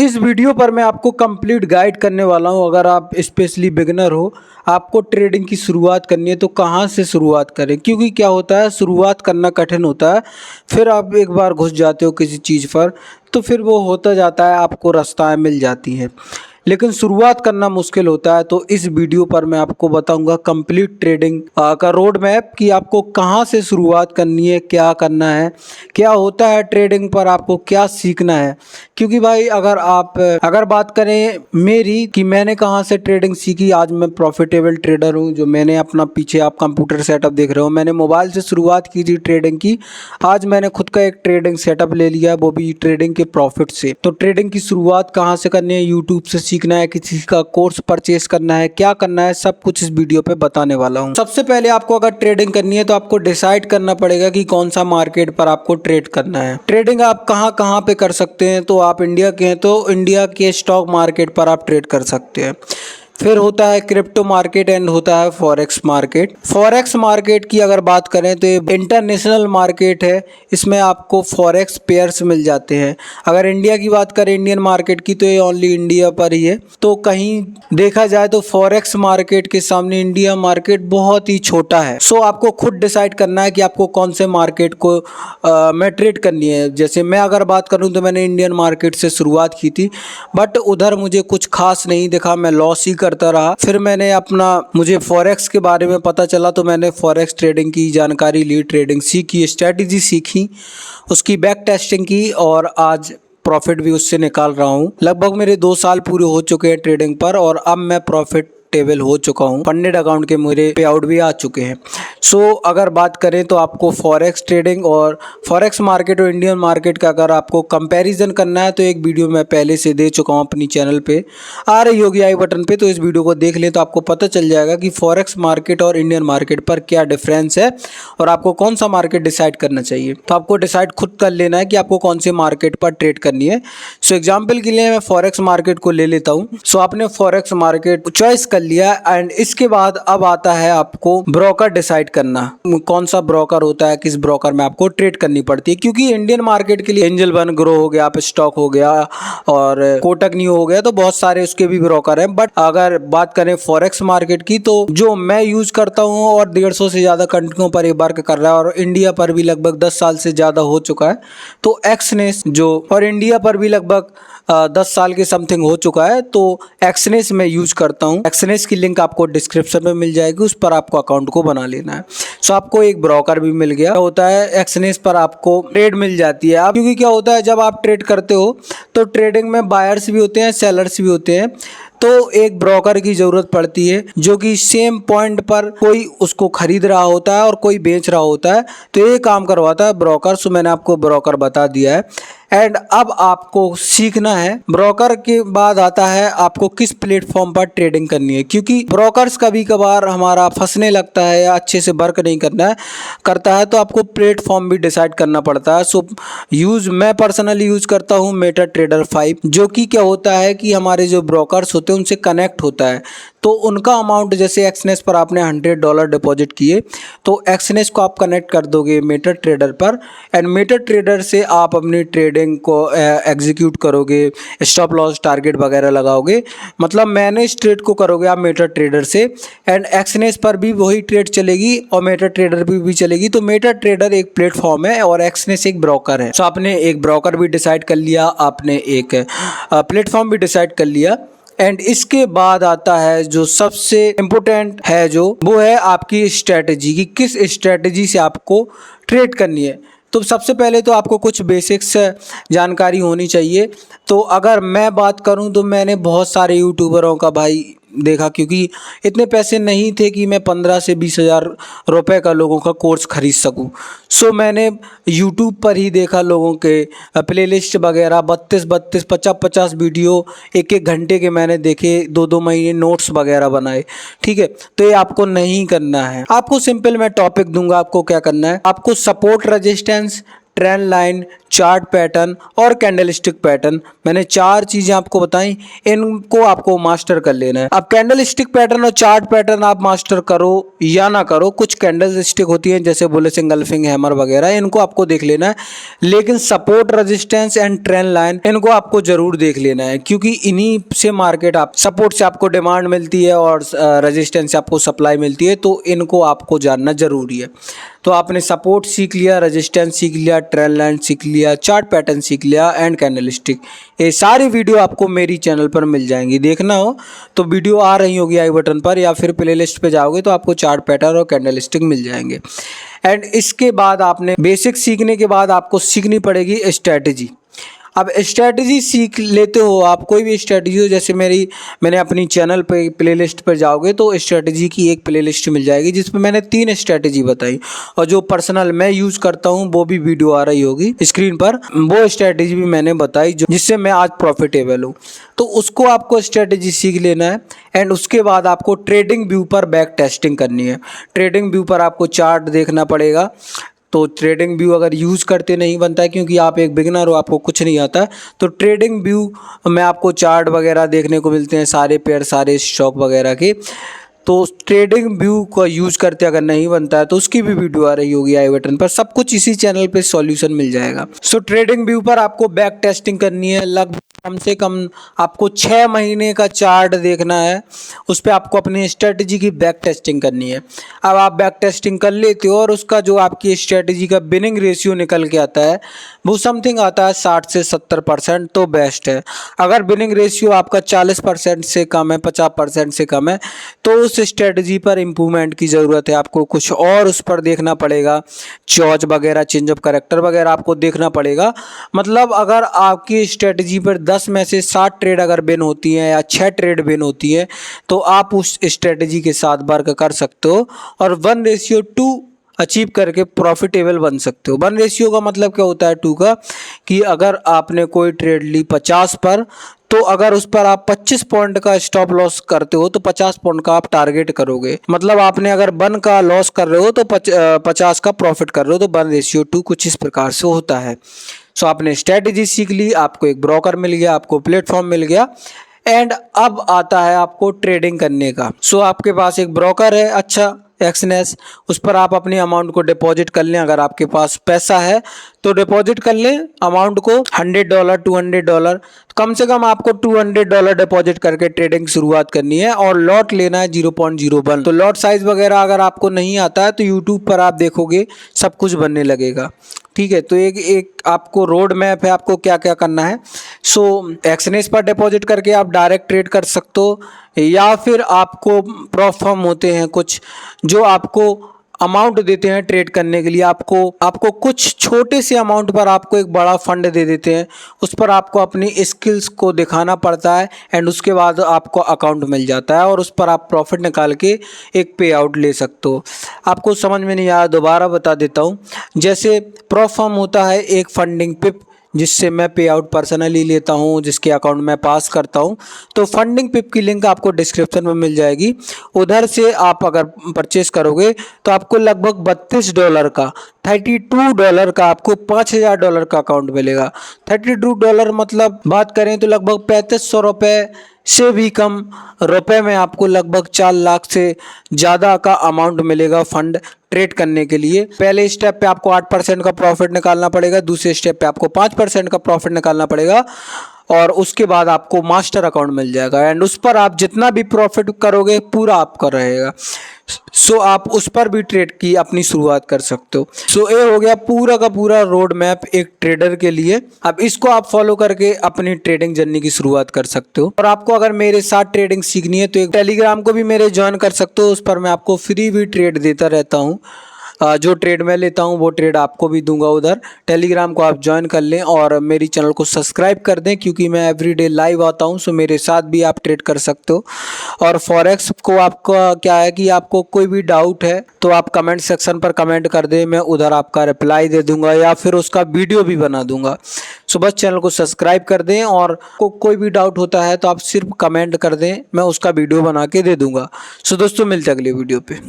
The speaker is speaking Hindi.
इस वीडियो पर मैं आपको कंप्लीट गाइड करने वाला हूं। अगर आप स्पेशली बिगिनर हो, आपको ट्रेडिंग की शुरुआत करनी है तो कहां से शुरुआत करें, क्योंकि क्या होता है शुरुआत करना कठिन होता है। फिर आप एक बार घुस जाते हो किसी चीज़ पर तो फिर वो होता जाता है, आपको रास्ताएं मिल जाती हैं, लेकिन शुरुआत करना मुश्किल होता है। तो इस वीडियो पर मैं आपको बताऊंगा कंप्लीट ट्रेडिंग का रोड मैप कि आपको कहां से शुरुआत करनी है, क्या करना है, क्या होता है ट्रेडिंग पर, आपको क्या सीखना है। क्योंकि भाई अगर बात करें मेरी कि मैंने कहां से ट्रेडिंग सीखी, आज मैं प्रॉफिटेबल ट्रेडर हूं। जो मैंने अपना पीछे आप कंप्यूटर सेटअप देख रहे हो, मैंने मोबाइल से शुरुआत की थी ट्रेडिंग की। आज मैंने खुद का एक ट्रेडिंग सेटअप ले लिया है, वो भी ट्रेडिंग के प्रॉफिट से। तो ट्रेडिंग की शुरुआत कहां से करनी है, यूट्यूब से सीखना है, किसी का कोर्स परचेस करना है, क्या करना है, सब कुछ इस वीडियो पे बताने वाला हूं। सबसे पहले आपको अगर ट्रेडिंग करनी है तो आपको डिसाइड करना पड़ेगा कि कौन सा मार्केट पर आपको ट्रेड करना है। ट्रेडिंग आप कहां कहां पे कर सकते हैं, तो आप इंडिया के हैं तो इंडिया के स्टॉक मार्केट पर आप ट्रेड कर सकते हैं। फिर होता है क्रिप्टो मार्केट एंड होता है फॉरेक्स मार्केट। फॉरेक्स मार्केट की अगर बात करें तो ये इंटरनेशनल मार्केट है, इसमें आपको फॉरेक्स पेयर्स मिल जाते हैं। अगर इंडिया की बात करें इंडियन मार्केट की, तो ये ओनली इंडिया पर ही है। तो कहीं देखा जाए तो फॉरेक्स मार्केट के सामने इंडिया मार्केट बहुत ही छोटा है। सो आपको खुद डिसाइड करना है कि आपको कौन से मार्केट को में ट्रेड करनी है। जैसे मैं अगर बात करूं तो मैंने इंडियन मार्केट से शुरुआत की थी, बट उधर मुझे कुछ खास नहीं दिखा, मैं लॉस ही करता रहा। फिर मुझे फॉरेक्स के बारे में पता चला तो मैंने फॉरेक्स ट्रेडिंग की जानकारी ली, ट्रेडिंग सीखी, स्ट्रेटेजी सीखी, उसकी बैक टेस्टिंग की और आज प्रॉफिट भी उससे निकाल रहा हूँ। लगभग मेरे 2 साल पूरे हो चुके हैं ट्रेडिंग पर और अब मैं प्रॉफिट टेबल हो चुका हूँ। फंडेड अकाउंट के मेरे पे आउट भी आ चुके हैं। सो अगर बात करें तो आपको फॉरेक्स ट्रेडिंग और फॉरेक्स मार्केट और इंडियन मार्केट का अगर आपको कंपैरिजन करना है तो एक वीडियो मैं पहले से दे चुका हूँ अपनी चैनल पे, आ रही होगी आई बटन पे, तो इस वीडियो को देख लें तो आपको पता चल जाएगा कि फॉरेक्स मार्केट और इंडियन मार्केट पर क्या डिफरेंस है और आपको कौन सा मार्केट डिसाइड करना चाहिए। तो आपको डिसाइड खुद कर लेना है कि आपको कौन से मार्केट पर ट्रेड करनी है। सो एग्जाम्पल के लिए मैं फॉरेक्स मार्केट को ले लेता हूँ। सो आपने फॉरेक्स मार्केट चॉइस कर लिया एंड इसके बाद अब आता है आपको ब्रोकर डिसाइड करना, कौन सा ब्रोकर होता है, किस ब्रोकर में आपको ट्रेड करनी पड़ती है। क्योंकि इंडियन मार्केट के लिए एंजल वन ग्रो हो गया, आप स्टॉक हो गया और कोटक न्यू हो गया, तो बहुत सारे उसके भी ब्रोकर हैं। बट अगर बात करें फॉरेक्स मार्केट की तो जो मैं यूज करता हूँ और 150 से ज्यादा कंट्रियों पर ये वर्क कर रहा है और इंडिया पर भी लगभग 10 साल से ज्यादा हो चुका है, तो एक्सनेस जो, और इंडिया पर भी लगभग 10 साल के समथिंग हो चुका है, तो एक्सनेस में यूज करता हूँ। एक्सनेस की लिंक आपको डिस्क्रिप्शन में मिल जाएगी, उस पर आपको अकाउंट को बना लेना है। सो आपको एक ब्रोकर भी मिल गया होता है, एक्सनेस पर आपको ट्रेड मिल जाती है। क्योंकि क्या होता है जब आप ट्रेड करते हो तो ट्रेडिंग में बायर्स भी होते हैं, सेलर्स भी होते हैं, तो एक ब्रोकर की जरूरत पड़ती है जो कि सेम पॉइंट पर कोई उसको खरीद रहा होता है और कोई बेच रहा होता है, तो ये काम करवाता है ब्रोकर। सो मैंने आपको ब्रोकर बता दिया है एंड अब आपको सीखना है। ब्रोकर के बाद आता है आपको किस प्लेटफॉर्म पर ट्रेडिंग करनी है, क्योंकि ब्रोकर्स कभी कभार हमारा फंसने लगता है या अच्छे से वर्क नहीं करता है, तो आपको प्लेटफॉर्म भी डिसाइड करना पड़ता है। सो मैं पर्सनली यूज करता हूँ मेटा ट्रेडर 5, जो कि क्या होता है कि हमारे जो ब्रोकर्स होते हैं उनसे कनेक्ट होता है। तो उनका अमाउंट, जैसे एक्सनेस पर आपने $100 डिपॉजिट किए तो एक्सनेस को आप कनेक्ट कर दोगे मेटा ट्रेडर पर एंड मेटा ट्रेडर से आप अपनी ट्रेडिंग को एग्जीक्यूट करोगे, स्टॉप लॉस टारगेट वगैरह लगाओगे, मतलब मैनेज ट्रेड को करोगे आप मेटा ट्रेडर से एंड एक्सनेस पर भी वही ट्रेड चलेगी और मेटा ट्रेडर भी चलेगी। तो मेटा ट्रेडर एक प्लेटफॉर्म है और एक्सनेस एक ब्रोकर है। तो आपने एक ब्रोकर भी डिसाइड कर लिया, आपने एक प्लेटफॉर्म भी डिसाइड कर लिया एंड इसके बाद आता है जो सबसे इम्पोर्टेंट है, जो वो है आपकी स्ट्रेटजी, कि किस स्ट्रेटजी से आपको ट्रेड करनी है। तो सबसे पहले तो आपको कुछ बेसिक्स जानकारी होनी चाहिए। तो अगर मैं बात करूं तो मैंने बहुत सारे यूट्यूबरों का भाई देखा, क्योंकि इतने पैसे नहीं थे कि मैं 15 से 20 हज़ार रुपये का लोगों का कोर्स खरीद सकूं। सो मैंने यूट्यूब पर ही देखा, लोगों के प्लेलिस्ट वगैरह 32 50 वीडियो 1 घंटे के मैंने देखे, 2 महीने नोट्स वगैरह बनाए। ठीक है, तो ये आपको नहीं करना है। आपको सिंपल मैं टॉपिक दूंगा, आपको क्या करना है, आपको support, resistance, trend line, chart pattern और कैंडलस्टिक पैटर्न। मैंने 4 चीज़ें आपको बताई, इनको आपको मास्टर कर लेना है। अब कैंडलस्टिक पैटर्न और चार्ट पैटर्न आप मास्टर करो या ना करो, कुछ कैंडलस्टिक होती हैं जैसे बुलिश एंगल्फिंग हैमर वगैरह, इनको आपको देख लेना है। लेकिन support resistance and trend line इनको आपको जरूर देख लेना है, क्योंकि इन्हीं से मार्केट आप सपोर्ट से आपको डिमांड मिलती है और रेजिस्टेंस से आपको सप्लाई मिलती है, तो इनको आपको जानना जरूरी है। तो आपने सपोर्ट सीख लिया, रेजिस्टेंस सीख लिया, ट्रेंड लाइन सीख लिया, चार्ट पैटर्न सीख लिया एंड कैंडलस्टिक। ये सारी वीडियो आपको मेरी चैनल पर मिल जाएंगी। देखना हो तो वीडियो आ रही होगी आई बटन पर, या फिर प्लेलिस्ट पे जाओगे तो आपको चार्ट पैटर्न और कैंडलस्टिक मिल जाएंगे। एंड इसके बाद आपने बेसिक सीखने के बाद आपको सीखनी पड़ेगी स्ट्रैटेजी। अब स्ट्रैटेजी सीख लेते हो आप, कोई भी स्ट्रैटेजी हो, जैसे मैंने अपनी चैनल पे प्लेलिस्ट पर जाओगे तो स्ट्रैटेजी की एक प्लेलिस्ट मिल जाएगी जिसमें मैंने 3 स्ट्रैटेजी बताई, और जो पर्सनल मैं यूज़ करता हूँ वो भी वीडियो आ रही होगी स्क्रीन पर, वो स्ट्रैटेजी भी मैंने बताई जिससे मैं आज प्रॉफिटेबल हूँ। तो उसको आपको स्ट्रैटेजी सीख लेना है। एंड उसके बाद आपको ट्रेडिंग व्यू पर बैक टेस्टिंग करनी है। ट्रेडिंग व्यू पर आपको चार्ट देखना पड़ेगा। तो ट्रेडिंग व्यू अगर यूज़ करते नहीं बनता है, क्योंकि आप एक बिगिनर हो, आपको कुछ नहीं आता है, तो ट्रेडिंग व्यू में आपको चार्ट वगैरह देखने को मिलते हैं, सारे पेयर, सारे स्टॉक वगैरह के। तो ट्रेडिंग व्यू को यूज़ करते अगर नहीं बनता है तो उसकी भी वीडियो आ रही होगी आई बटन पर, सब कुछ इसी चैनल पे सॉल्यूशन मिल जाएगा। सो ट्रेडिंग व्यू पर आपको बैक टेस्टिंग करनी है। लगभग कम से कम आपको 6 महीने का चार्ट देखना है, उस पर आपको अपनी स्ट्रेटजी की बैक टेस्टिंग करनी है। अब आप बैक टेस्टिंग कर लेते हो और उसका जो आपकी स्ट्रेटजी का विनिंग रेशियो निकल के आता है वो समथिंग आता है 60 से 70%, तो बेस्ट है। अगर विनिंग रेशियो आपका 40% से कम है, 50% से कम है, तो उस स्ट्रेटजी पर इम्प्रूवमेंट की ज़रूरत है। आपको कुछ और उस पर देखना पड़ेगा, चॉइस वगैरह, चेंज ऑफ कैरेक्टर वगैरह आपको देखना पड़ेगा। मतलब अगर आपकी स्ट्रेटजी पर 10 में से 7 ट्रेड अगर विन होती हैं या 6 ट्रेड विन होती है तो आप उस स्ट्रेटजी के साथ वर्क कर सकते हो और 1:2 अचीव करके प्रॉफिटेबल बन सकते हो। 1 का मतलब क्या होता है 2 का, कि अगर आपने कोई ट्रेड ली 50 पर, तो अगर उस पर आप 25 पॉइंट का स्टॉप लॉस करते हो तो 50 पॉइंट का आप टारगेट करोगे। मतलब आपने अगर 1 का लॉस कर रहे हो तो 50 का प्रॉफिट कर रहे हो, तो 1:2 कुछ इस प्रकार से होता है। सो आपने स्ट्रेटेजी सीख ली, आपको एक ब्रोकर मिल गया, आपको प्लेटफॉर्म मिल गया, एंड अब आता है आपको ट्रेडिंग करने का। सो आपके पास एक ब्रोकर है अच्छा एक्सनेस, उस पर आप अपनी अमाउंट को डिपॉजिट कर लें। अगर आपके पास पैसा है तो डिपॉजिट कर लें अमाउंट को, $100 $200, कम से कम आपको $200 डिपॉजिट करके ट्रेडिंग शुरुआत करनी है और लॉट लेना है 0.01। तो लॉट साइज वगैरह अगर आपको नहीं आता है तो यूट्यूब पर आप देखोगे सब कुछ बनने लगेगा, ठीक है। तो एक आपको रोड मैप है, आपको क्या क्या करना है। सो एक्सनेस पर डिपॉजिट करके आप डायरेक्ट ट्रेड कर सकते हो, या फिर आपको प्रॉप फर्म होते हैं कुछ जो आपको अमाउंट देते हैं ट्रेड करने के लिए। आपको कुछ छोटे से अमाउंट पर आपको एक बड़ा फंड दे देते हैं, उस पर आपको अपनी स्किल्स को दिखाना पड़ता है एंड उसके बाद आपको अकाउंट मिल जाता है और उस पर आप प्रॉफिट निकाल के एक पे आउट ले सकते हो। आपको समझ में नहीं आया, दोबारा बता देता हूँ। जैसे प्रॉप फर्म होता है एक फंडिंग पिप, जिससे मैं पे आउट पर्सनली लेता हूँ, जिसके अकाउंट में पास करता हूँ। तो फंडिंग पिप की लिंक आपको डिस्क्रिप्शन में मिल जाएगी, उधर से आप अगर परचेस करोगे तो आपको लगभग $32 का, $32 का आपको $5000 का अकाउंट मिलेगा। $32 मतलब बात करें तो लगभग 3500 रुपये से भी कम रुपए में आपको लगभग 4 लाख से ज़्यादा का अमाउंट मिलेगा फंड ट्रेड करने के लिए। पहले स्टेप पे आपको 8% का प्रॉफिट निकालना पड़ेगा, दूसरे स्टेप पे आपको 5% का प्रॉफिट निकालना पड़ेगा और उसके बाद आपको मास्टर अकाउंट मिल जाएगा एंड उस पर आप जितना भी प्रॉफिट करोगे पूरा आपका रहेगा। सो आप उस पर भी ट्रेड की अपनी शुरुआत कर सकते हो। सो ये हो गया पूरा का पूरा रोड मैप एक ट्रेडर के लिए। अब इसको आप फॉलो करके अपनी ट्रेडिंग जर्नी की शुरुआत कर सकते हो। और आपको अगर मेरे साथ ट्रेडिंग सीखनी है तो एक टेलीग्राम को भी मेरे ज्वाइन कर सकते हो, उस पर मैं आपको फ्री भी ट्रेड देता रहता हूँ। जो ट्रेड मैं लेता हूँ वो ट्रेड आपको भी दूंगा उधर। टेलीग्राम को आप ज्वाइन कर लें और मेरी चैनल को सब्सक्राइब कर दें, क्योंकि मैं एवरीडे लाइव आता हूँ। सो मेरे साथ भी आप ट्रेड कर सकते हो। और फॉरेक्स को आपका क्या है कि आपको कोई भी डाउट है तो आप कमेंट सेक्शन पर कमेंट कर दें, मैं उधर आपका रिप्लाई दे दूंगा या फिर उसका वीडियो भी बना दूंगा। सो बस चैनल को सब्सक्राइब कर दें और कोई भी डाउट होता है तो आप सिर्फ कमेंट कर दें, मैं उसका वीडियो बना के दे दूंगा। सो दोस्तों मिलते हैं अगले वीडियो पे।